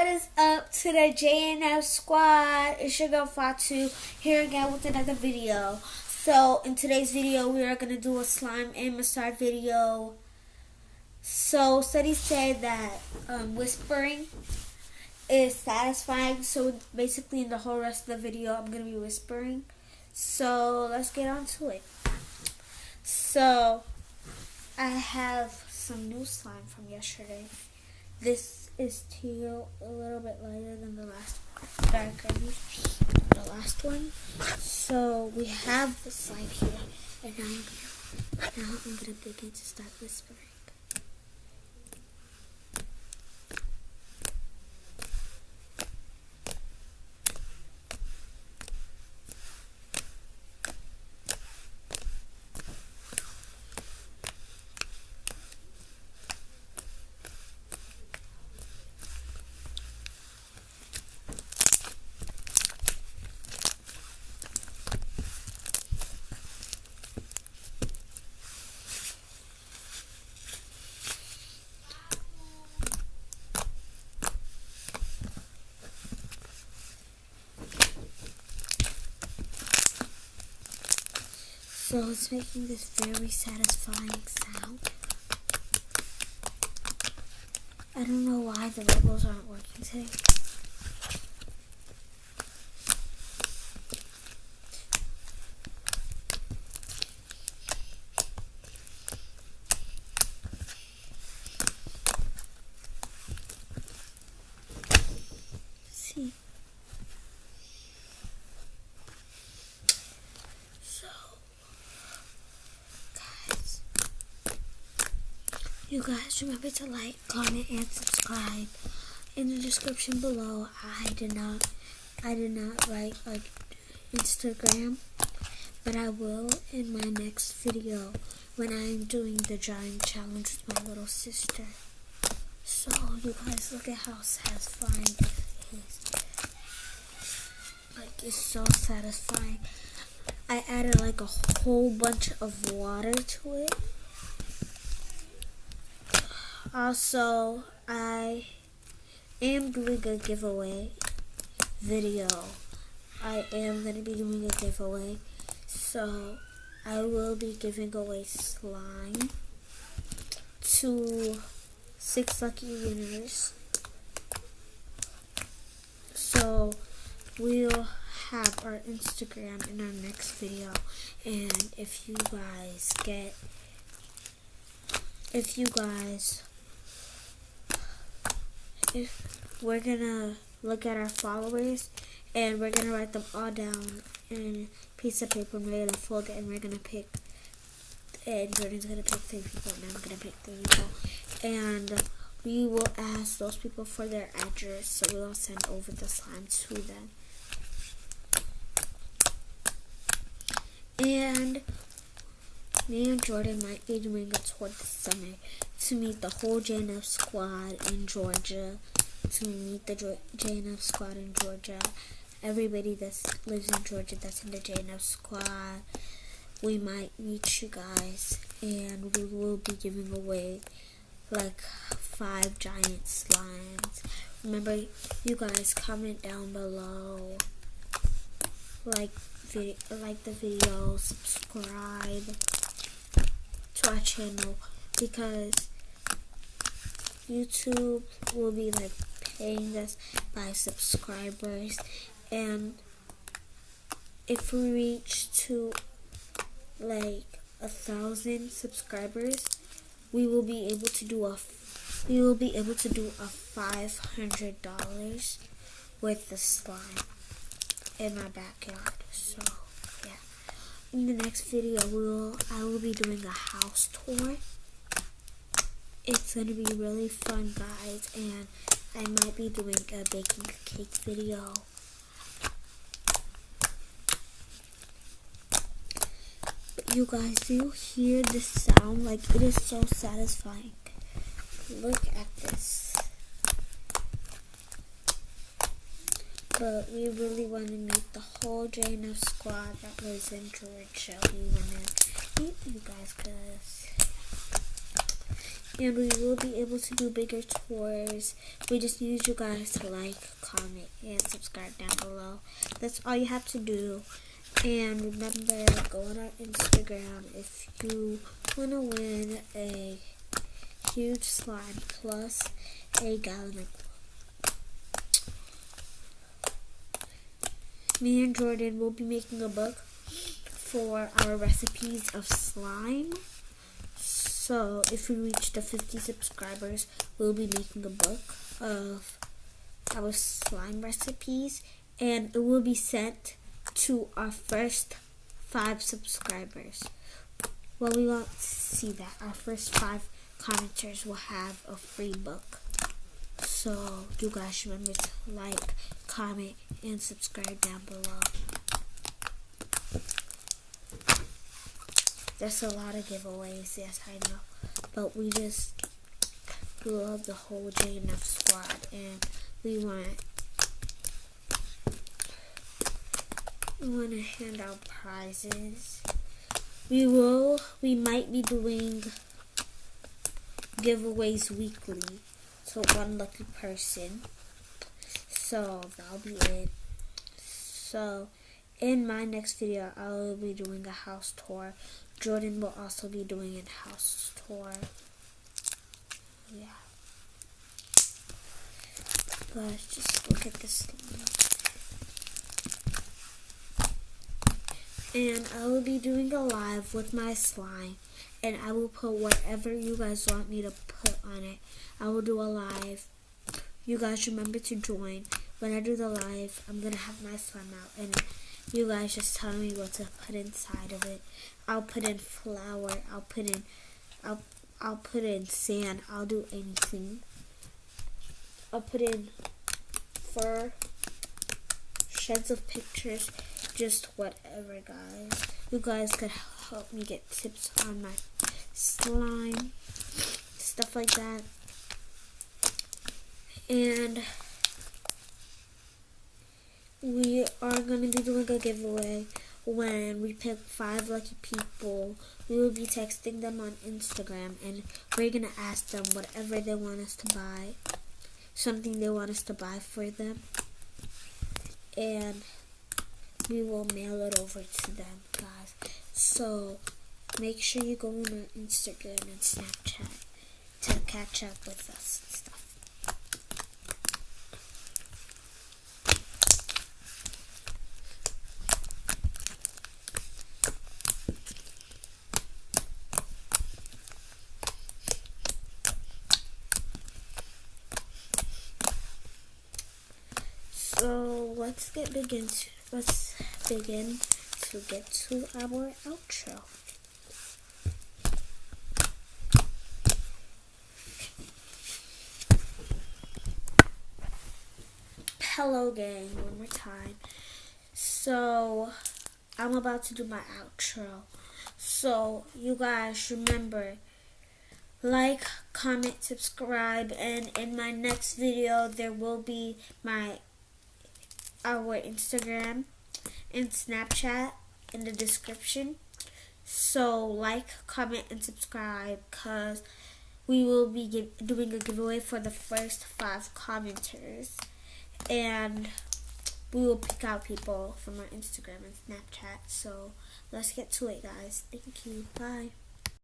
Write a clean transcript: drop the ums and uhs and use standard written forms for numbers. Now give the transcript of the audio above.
What is up to the JNF squad? It's your girl Fatu here again with another video. So in today's video we are going to do a slime amsr video. So studies say that whispering is satisfying. So basically in the whole rest of the video I'm going to be whispering. So let's get on to it. So I have some new slime from yesterday. This is teal, a little bit lighter than the last one, darker than the last one. So we have the slime here, and now I'm gonna begin to start whispering. So it's making this very satisfying sound. I don't know why the levels aren't working today. See. You guys remember to like, comment, and subscribe. In the description below, I did not write like Instagram, but I will in my next video when I'm doing the drawing challenge with my little sister. So you guys look at how satisfying this is. Like, it's so satisfying. I added like a whole bunch of water to it. Also, I am doing a giveaway video. I am going to be doing a giveaway. So, I will be giving away slime to 6 lucky winners. So, we'll have our Instagram in our next video. And if we're gonna look at our followers and we're gonna write them all down in a piece of paper, and we're gonna fold it, and we're gonna pick, and Jordan's gonna pick 3 people and I'm gonna pick 3 people, and we will ask those people for their address, so we'll send over the slime to them. And me and Jordan might be doing a tour this summer to meet the whole JNF squad in Georgia. Everybody that lives in Georgia that's in the JNF squad, we might meet you guys, and we will be giving away like 5 giant slimes. Remember, you guys comment down below, like the video, subscribe to our channel, because YouTube will be like paying us by subscribers, and if we reach to like 1,000 subscribers, we will be able to do a $500 with the slime in my backyard. So yeah, in the next video I will be doing a house tour. It's gonna be really fun, guys, and I might be doing a baking cake video. But you guys, do you hear the sound? Like, it is so satisfying. Look at this. But we really want to meet the whole JNF squad that lives in Georgia. We want to meet you guys, because and we will be able to do bigger tours. We just need you guys to like, comment, and subscribe down below. That's all you have to do. And remember, go on our Instagram if you want to win a huge slime plus a gallon of glue. Me and Jordan will be making a book for our recipes of slime. So if we reach the 50 subscribers, we'll be making a book of our slime recipes, and it will be sent to our first 5 subscribers. Well, we won't see that. Our first 5 commenters will have a free book. So you guys remember to like, comment, and subscribe down below. There's a lot of giveaways, yes, I know. But we just love the whole JNF squad, and we want to hand out prizes. We might be doing giveaways weekly to one lucky person. So that'll be it. So in my next video, I will be doing a house tour. Jordan will also be doing a house tour. Yeah. Guys, just look at this slime. And I will be doing a live with my slime. And I will put whatever you guys want me to put on it. I will do a live. You guys remember to join. When I do the live, I'm going to have my slime out. And you guys just tell me what to put inside of it. I'll put in flour. I'll put in sand. I'll do anything. I'll put in fur, sheds of pictures, just whatever, guys. You guys could help me get tips on my slime, stuff like that. And we are going to be doing a giveaway. When we pick 5 lucky people, we will be texting them on Instagram, and we're going to ask them whatever they want us to buy, something they want us to buy for them, and we will mail it over to them, guys. So make sure you go on our Instagram and Snapchat to catch up with us and stuff. So let's begin to get to our outro. Hello gang, one more time. So I'm about to do my outro. So you guys remember, like, comment, subscribe, and in my next video there will be our Instagram and Snapchat in the description. So like, comment, and subscribe, because we will be doing a giveaway for the first 5 commenters, and we will pick out people from our Instagram and Snapchat. So let's get to it, guys. Thank you. Bye.